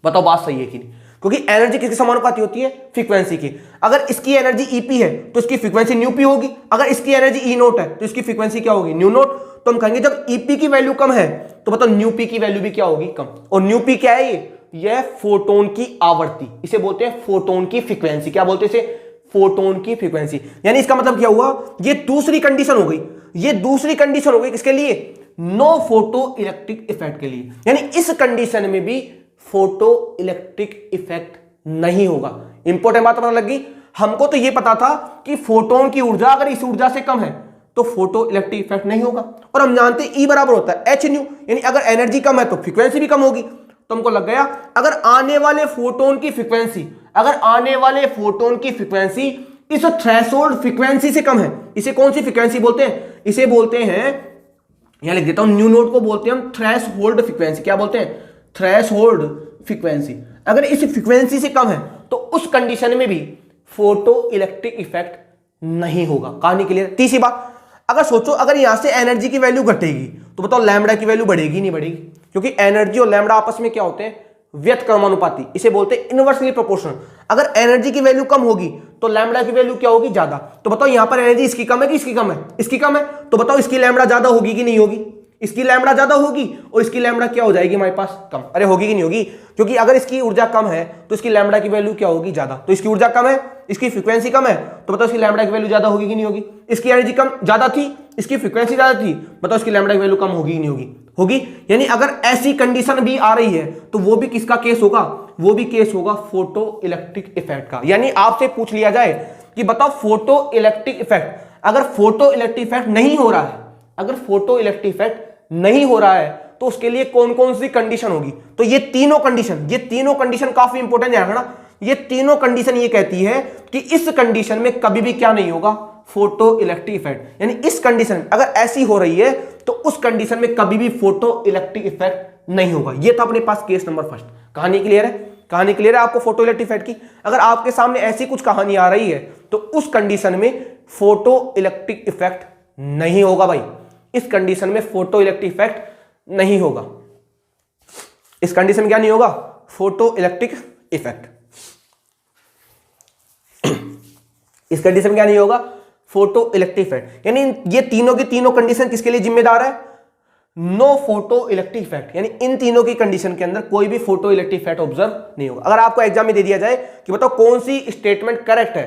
बताओ बात सही है कि नहीं, क्योंकि एनर्जी किसके समानुपाती होती है, फ्रीक्वेंसी की। अगर इसकी एनर्जी EP है तो इसकी फ्रीक्वेंसी न्यू P होगी, अगर इसकी एनर्जी E नोट है तो इसकी फ्रीक्वेंसी क्या होगी, न्यू नोट। तो हम कहेंगे जब EP की वैल्यू कम है तो बताओ न्यू P की वैल्यू भी क्या होगी, कम। और न्यू P क्या है, ये फोटोन की आवृत्ति, इसे बोलते हैं फोटोन की फ्रीक्वेंसी। क्या बोलते हैं इसे, फोटोन की फ्रीक्वेंसी। यानी इसका मतलब क्या हुआ, ये दूसरी कंडीशन हो गई, ये दूसरी कंडीशन हो गई किसके लिए, नो फोटो इलेक्ट्रिक इफेक्ट के लिए। यानी इस कंडीशन में भी फोटो इलेक्ट्रिक इफेक्ट नहीं होगा। इंपॉर्टेंट बात पता लग गई। हमको तो ये पता था कि फोटोन की ऊर्जा अगर इस ऊर्जा से कम है तो फोटो इलेक्ट्रिक इफेक्ट नहीं होगा, और हम जानते हैं E बराबर होता है h न्यू, यानी अगर एनर्जी कम है तो फ्रीक्वेंसी भी कम होगी। तो हमको लग गया अगर आने वाले फोटोन की फ्रीक्वेंसी, अगर आने वाले फोटोन की फ्रीक्वेंसी इस थ्रेशोल्ड फ्रीक्वेंसी से कम है, इसे कौन सी फ्रीक्वेंसी बोलते हैं, इसे बोलते हैं, यहां लिख देता हूं, न्यू नोट को बोलते हैं हम थ्रेशोल्ड फ्रीक्वेंसी। क्या बोलते हैं, थ्रेशोल्ड फ्रीक्वेंसी। अगर इस फ्रीक्वेंसी से कम है तो उस कंडीशन में भी फोटो इलेक्ट्रिक इफेक्ट नहीं होगा। कहानी क्लियर। तीसरी बात, अगर सोचो अगर यहां से एनर्जी की वैल्यू घटेगी तो बताओ लैम्बडा की वैल्यू बढ़ेगी नहीं बढ़ेगी, क्योंकि एनर्जी और लैम्बडा आपस में क्या होते हैं, व्यतक्रमानुपाती, इसे बोलते हैं इनवर्सली प्रोपोर्शनल। अगर एनर्जी की वैल्यू कम होगी तो लैम्बडा की वैल्यू क्या होगी, ज्यादा। तो बताओ यहां पर एनर्जी इसकी कम है कि इसकी कम है, इसकी कम है, तो बताओ इसकी लैम्बडा ज्यादा होगी कि नहीं होगी, इसकी लैम्बडा ज्यादा होगी, और इसकी लैम्बडा क्या हो जाएगी हमारे पास, कम। अरे होगी कि नहीं होगी, क्योंकि अगर इसकी ऊर्जा कम है तो इसकी लैम्बडा की वैल्यू क्या होगी, ज्यादा। तो इसकी ऊर्जा कम है, इसकी फ्रीक्वेंसी कम है, तो बताओ इसकी लैम्बडा की वैल्यू ज्यादा होगी कि नहीं होगी। इसकी एनर्जी कम ज्यादा थी, इसकी फ्रीक्वेंसी ज्यादा थी, बताओ इसकी लैम्बडा की वैल्यू कम होगी कि नहीं होगी, होगी। यानी अगर ऐसी कंडीशन भी आ रही है तो वो भी किसका केस होगा, वो भी केस होगा फोटो इलेक्ट्रिक इफेक्ट का। यानी आपसे पूछ लिया जाए कि बताओ फोटो इलेक्ट्रिक इफेक्ट, अगर फोटो इलेक्ट्रिक इफेक्ट नहीं हो रहा है, अगर फोटो इलेक्ट्रिक इफेक्ट नहीं हो रहा है तो उसके लिए कौन कौन सी कंडीशन होगी। तो ये तीनों कंडीशन काफी इंपॉर्टेंट है ना। ये तीनों कंडीशन ये कहती है कि इस कंडीशन में कभी भी क्या नहीं होगा, फोटो इलेक्ट्रिक इफेक्ट। यानी इस कंडीशन अगर ऐसी हो रही है तो उस कंडीशन में कभी भी फोटो इलेक्ट्रिक इफेक्ट नहीं होगा। ये था अपने पास केस नंबर फर्स्ट। कहानी क्लियर है, कहानी क्लियर है आपको फोटो इलेक्ट्रिक इफेक्ट की। अगर आपके सामने ऐसी कुछ कहानी आ रही है तो उस कंडीशन में फोटो इलेक्ट्रिक इफेक्ट नहीं होगा भाई, इस कंडीशन में फोटो इलेक्ट्रिक इफेक्ट नहीं होगा। इस कंडीशन में क्या नहीं होगा, फोटो इलेक्ट्रिक इफेक्ट। इस कंडीशन में क्या नहीं होगा, फोटो इलेक्ट्रिक इफेक्ट। यानी ये तीनों की तीनों कंडीशन किसके लिए जिम्मेदार है, नो फोटो इलेक्ट्रिक इफेक्ट। यानी इन तीनों की कंडीशन के अंदर कोई भी फोटो इलेक्ट्रिक इफेक्ट ऑब्जर्व नहीं होगा। अगर आपको एग्जाम में दे दिया जाए कि बताओ कौन सी स्टेटमेंट करेक्ट है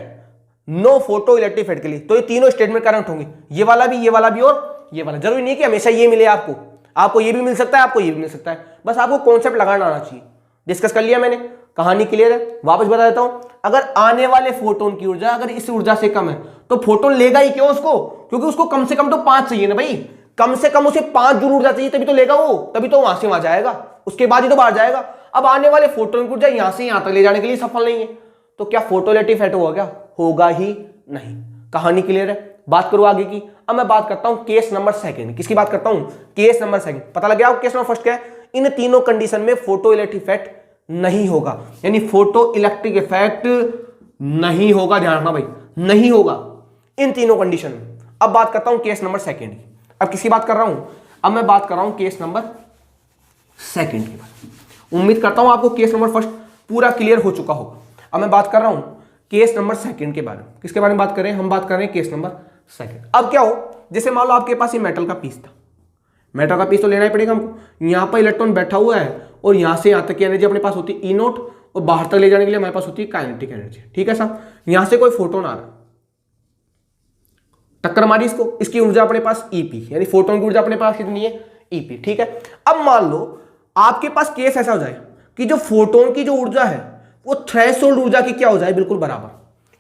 नो फोटो इलेक्ट्रिक इफेक्ट के लिए, तो ये तीनों स्टेटमेंट करेक्ट होंगे, ये वाला भी, ये वाला भी और ये वाला। जरूरी नहीं है कि हमेशा ये मिले आपको, आपको ये भी मिल सकता है, आपको ये भी मिल सकता है, बस आपको कॉन्सेप्ट लगाना आना चाहिए। डिस्कस कर लिया मैंने, कहानी क्लियर है। वापस बता देता हूं, अगर आने वाले फोटोन की ऊर्जा अगर इस ऊर्जा से कम है तो फोटोन लेगा ही क्यों उसको, क्योंकि उसको कम से कम तो 5 चाहिए ना भाई, कम से कम उसे 5 जूल ऊर्जा चाहिए, तभी तो लेगा वो, तभी तो वहां से वहां जाएगा, उसके बाद ही तो बाहर जाएगा। अब आने वाले फोटोन की ऊर्जा यहां से यहां तक ले जाने के लिए सफल नहीं है, तो क्या फोटो इलेक्ट्रिक इफेक्ट होगा, क्या होगा ही नहीं। कहानी क्लियर है? बात करूं आगे की। अब मैं बात करता हूं केस नंबर सेकंड। किसकी बात करता हूं? Case number second. पता लग गया आपको केस नंबर फर्स्ट क्या है? इन तीनों कंडीशन में फोटो इलेक्ट्रिक इफेक्ट नहीं होगा, यानी फोटो इलेक्ट्रिक इफेक्ट नहीं होगा। ध्यान रखना भाई, नहीं होगा इन तीनों कंडीशन में। अब बात करता हूं केस नंबर सेकंड की। अब किसकी बात कर रहा हूं? अब मैं बात कर रहा हूं केस नंबर सेकंड की बात। उम्मीद करता हूं आपको केस नंबर फर्स्ट पूरा क्लियर हो चुका होगा। अब मैं बात कर रहा हूं केस नंबर सेकंड के बारे में। किसके बारे में बात कर रहे हैं? हम बात कर रहे हैं केस नंबर सेकंड। अब क्या हो, जैसे मान लो आपके पास ये मेटल का पीस था। मेटल का पीस तो लेना ही पड़ेगा हमको। यहां पर इलेक्ट्रॉन बैठा हुआ है और यहां से यहां तक की एनर्जी अपने पास होती है E0 और बाहर तक ले जाने के लिए हमारे पास होती है काइनेटिक एनर्जी। ठीक है साहब, यहां से कोई फोटोन आ रहा, टक्कर मारी इसको, इसकी ऊर्जा अपने पास EP, यानी फोटोन की ऊर्जा अपने पास कितनी है? EP। ठीक है, अब मान लो आपके पास केस ऐसा हो जाए कि जो फोटोन की जो ऊर्जा है वो थ्रेशोल्ड ऊर्जा की क्या हो जाए? बिल्कुल बराबर।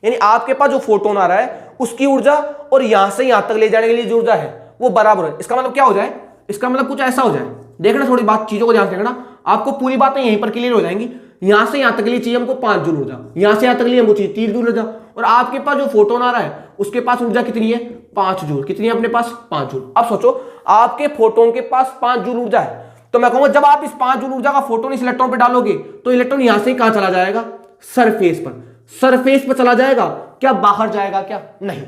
यानी आपके पास जो फोटोन आ रहा है उसकी ऊर्जा और यहां से यहां तक ले जाने के लिए जो ऊर्जा है वो बराबर है। इसका मतलब क्या हो जाए? इसका मतलब कुछ ऐसा हो जाए, देखना थोड़ी बात, चीजों को ध्यान से देखना, आपको पूरी बातें यहीं पर क्लियर हो जाएंगी। यहां से यहां तक के लिए चाहिए हमको 5 जूल ऊर्जा, यहां से यहां तक के लिए हमको चाहिए 3 जूल ऊर्जा, और आपके पास जो फोटोन आ रहा है उसके पास ऊर्जा कितनी है? 5 जूल। कितनी है अपने पास? 5 जूल। अब सोचो आपके फोटोन के पास 5 जूल ऊर्जा है, तो मैं कहूंगा जब आप इस 5 जूल ऊर्जा का फोटोन इस इलेक्ट्रॉन पे डालोगे तो इलेक्ट्रॉन यहां से कहां चला जाएगा? सरफेस पर। सरफेस पर चला जाएगा, क्या बाहर जाएगा? क्या नहीं।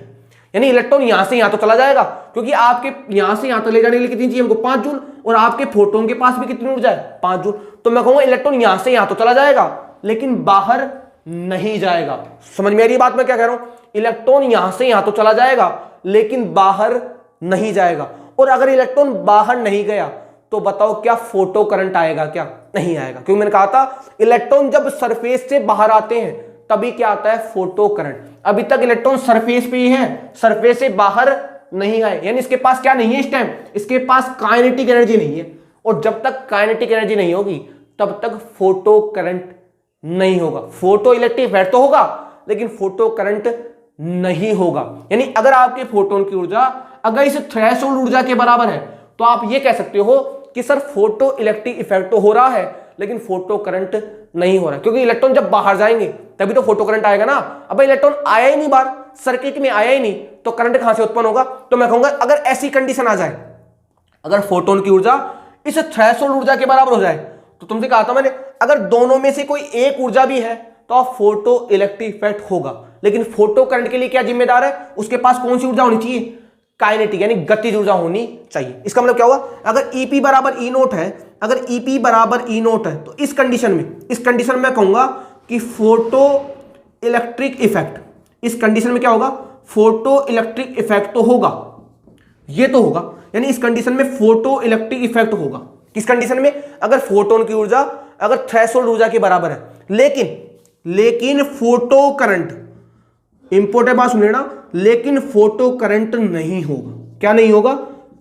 यानी इलेक्ट्रॉन यहां से यहां तो चला जाएगा, क्योंकि आपके यहां से यहां तक ले जाने के लिए कितनी चाहिए हमको? 5 जूल, और आपके फोटोन के पास भी कितनी ऊर्जा है? 5 जूल। तो मैं कहूंगा इलेक्ट्रॉन यहां से यहां तो चला जाएगा लेकिन बाहर नहीं जाएगा। समझ में आ रही बात मैं क्या कह रहा हूं? इलेक्ट्रॉन यहां से यहां तो चला जाएगा लेकिन बाहर नहीं जाएगा। और अगर इलेक्ट्रॉन बाहर नहीं गया तो बताओ क्या फोटो करंट आएगा? क्या नहीं आएगा, क्योंकि मैंने कहा था इलेक्ट्रॉन जब सरफेस से बाहर आते हैं तभी क्या आता है? Photo current. अभी तक इलेक्ट्रॉन सरफेस पे ही है, सरफेस से बाहर नहीं आए, यानी इसके पास क्या नहीं है इस टाइम? इसके पास काइनेटिक एनर्जी नहीं है, और जब तक काइनेटिक एनर्जी नहीं होगी तब तक फोटो करंट नहीं होगा। फोटो इलेक्ट्रिक इफेक्ट तो होगा लेकिन फोटो करंट नहीं होगा। यानी अगर आपके फोटोन की ऊर्जा अगर इस थ्रेशोल्ड ऊर्जा के बराबर है तो आप ये कह सकते हो कि सर फोटो इलेक्ट्रिक इफेक्ट तो हो रहा है लेकिन फोटो करंट नहीं हो रहा है, क्योंकि इलेक्ट्रॉन जब बाहर जाएंगे तभी तो फोटो करंट आएगा ना। अब इलेक्ट्रॉन आया ही नहीं बाहर, सर्किट में आया ही नहीं, तो करंट कहां से उत्पन्न होगा? तो मैं कहूंगा अगर ऐसी कंडीशन आ जाए, अगर फोटोन की ऊर्जा इस थ्रेशोल्ड ऊर्जा के बराबर हो जाए, तो तुमसे कहा था मैंने अगर दोनों में से कोई एक ऊर्जा भी है तो फोटो इलेक्ट्रिक इफेक्ट होगा। लेकिन फोटो करंट के लिए क्या जिम्मेदार है? उसके पास कौन सी ऊर्जा होनी चाहिए? काइनेटिक, यानी गतिज ऊर्जा होनी चाहिए। इसका मतलब क्या हुआ? अगर EP बराबर E0 है, अगर EP बराबर E0 है तो इस कंडीशन में मैं कहूंगा कि फोटो इलेक्ट्रिक इफेक्ट, इस कंडीशन में क्या होगा? फोटो इलेक्ट्रिक इफेक्ट तो होगा, ये तो होगा, यानी इस कंडीशन में फोटो इलेक्ट्रिक इफेक्ट होगा। किस कंडीशन में? अगर फोटोन की ऊर्जा अगर थ्रेशोल्ड ऊर्जा के बराबर है, लेकिन फोटो करंट, इंपॉर्टेंट बात सुन लेना, लेकिन फोटो करंट नहीं होगा। क्या नहीं होगा?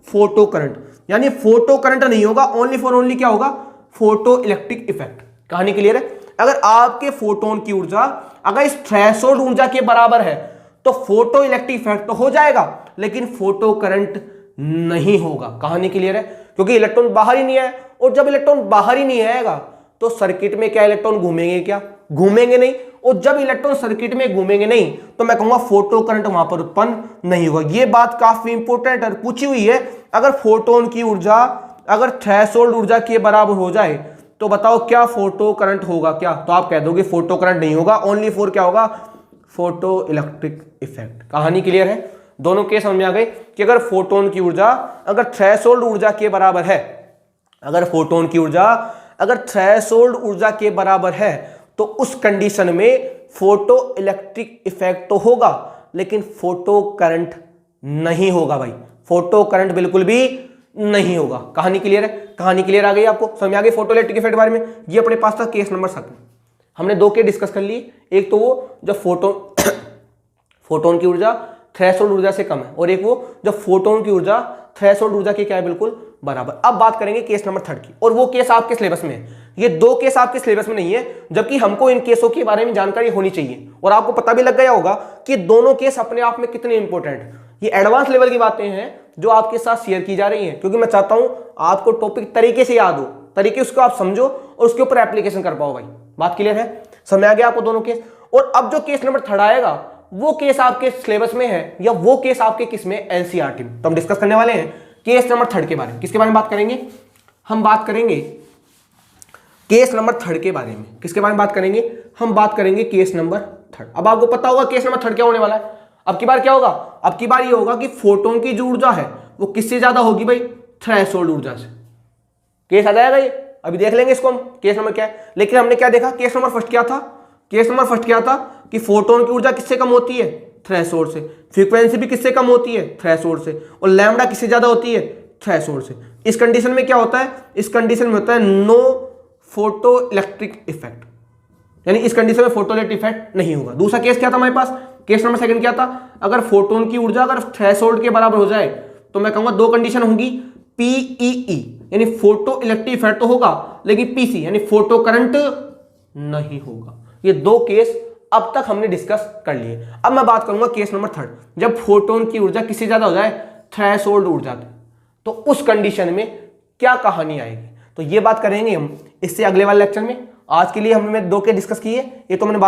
फोटो करंट, यानी फोटो करंट नहीं होगा, ओनली फॉर ओनली क्या होगा? Photo electric effect. कहानी क्लियर है? अगर आपके फोटोन की ऊर्जा अगर इस थ्रेशोल्ड ऊर्जा के बराबर है तो फोटो इलेक्ट्रिक इफेक्ट तो हो जाएगा लेकिन फोटो करंट नहीं होगा। कहानी क्लियर है? क्योंकि इलेक्ट्रॉन बाहर ही नहीं है, और जब इलेक्ट्रॉन बाहर ही नहीं आएगा तो सर्किट में क्या इलेक्ट्रॉन घूमेंगे? क्या घूमेंगे नहीं, और जब इलेक्ट्रॉन सर्किट में घूमेंगे नहीं तो मैं कहूंगा फोटो करंट वहां पर उत्पन्न नहीं होगा। यह बात काफी इंपॉर्टेंट और पूछी हुई है। अगर फोटोन की ऊर्जा अगर थ्रेशोल्ड ऊर्जा के बराबर हो जाए तो बताओ क्या फोटो करंट होगा? क्या? तो आप कह दोगे फोटो करंट नहीं होगा, ओनली फॉर क्या होगा? Photo electric effect. कहानी क्लियर है? दोनों केस समझ में आ गए कि अगर फोटोन की ऊर्जा अगर थ्रेशोल्ड ऊर्जा के बराबर है, अगर फोटोन की ऊर्जा अगर थ्रेशोल्ड ऊर्जा के बराबर है तो उस कंडीशन में फोटो इलेक्ट्रिक इफेक्ट तो होगा लेकिन फोटो करंट नहीं होगा भाई, फोटो करंट बिल्कुल भी नहीं होगा। कहानी क्लियर है? कहानी क्लियर आ गई आपको? समझ आ गई फोटो इलेक्ट्रिक इफेक्ट बारे में? ये अपने पास था केस नंबर 7। हमने 2 केस डिस्कस कर लिए, एक तो वो जब फोटोन की ऊर्जा थ्रेशोल्ड ऊर्जा से कम है, और एक वो जब फोटोन की ऊर्जा थ्रेशोल्ड ऊर्जा की क्या है? बिल्कुल बराबर। अब बात करेंगे केस नंबर 3 की, और वो केस आपके सिलेबस में है। ये 2 केस आपके सिलेबस में नहीं है, जबकि हमको इन केसों के बारे में जानकारी होनी चाहिए, और आपको पता भी लग गया होगा कि दोनों केस अपने आप में कितने इंपॉर्टेंट। ये एडवांस लेवल की बातें हैं जो आपके साथ शेयर की जा रही हैं, क्योंकि मैं चाहता हूं आपको टॉपिक तरीके से याद हो, तरीके उसको आप समझो और उसके ऊपर एप्लीकेशन कर पाओ भाई। बात क्लियर है? समझ आ गया आपको दोनों केस? और अब जो केस नंबर 3 आएगा वो केस आपके सिलेबस में है या वो केस आपके किस में, एनसीईआरटी में। तो हम डिस्कस करने वाले हैं केस नंबर 3 के बारे में। किसके बारे में बात करेंगे, हम बात करेंगे केस नंबर 3 के बारे में। किसके बारे में बात करेंगे, हम बात करेंगे केस नंबर 3। अब आपको पता होगा केस नंबर 3 क्या होने वाला है। अब की बार क्या होगा, अब की बार ये होगा कि फोटोन की जो ऊर्जा है वो किससे ज्यादा होगी भाई, थ्रेशोल्ड ऊर्जा से। केस आ जाएगा ये, अभी देख लेंगे इसको हम केस नंबर क्या है। लेकिन हमने क्या देखा, केस नंबर फर्स्ट क्या था, केस नंबर फर्स्ट क्या था कि फोटोन की ऊर्जा किससे कम होती है, थ्रेशोल्ड से। फ्रीक्वेंसी भी किससे कम होती है, थ्रेशोल्ड से। और लैम्बडा किससे ज्यादा होती है, थ्रेशोल्ड से। इस कंडीशन में क्या होता है, इस कंडीशन में होता है नो फोटो इलेक्ट्रिक इफेक्ट, यानी इस कंडीशन में फोटो इलेक्ट्रिक इफेक्ट नहीं होगा। दूसरा केस क्या था हमारे पास, केस नंबर 2 क्या था, अगर फोटोन की ऊर्जा अगर थ्रेशोल्ड के बराबर हो जाए तो मैं कहूंगा 2 कंडीशन होंगी, पीईई यानी फोटो इलेक्ट्रिक इफेक्ट तो होगा लेकिन पीसी यानी फोटो करंट नहीं होगा। ये 2 केस अब तक हमने डिस्कस कर लिए। अब मैं बात करूंगा केस नंबर 3, जब फोटोन की ऊर्जा किससे ज्यादा हो जाए, थ्रेशोल्ड ऊर्जा, तो उस कंडीशन में क्या कहानी आएगी, तो ये बात करेंगे हम इससे अगले वाले लेक्चर में। आज के लिए हमने 2 केस डिस्कस किए, ये तो मैंने बात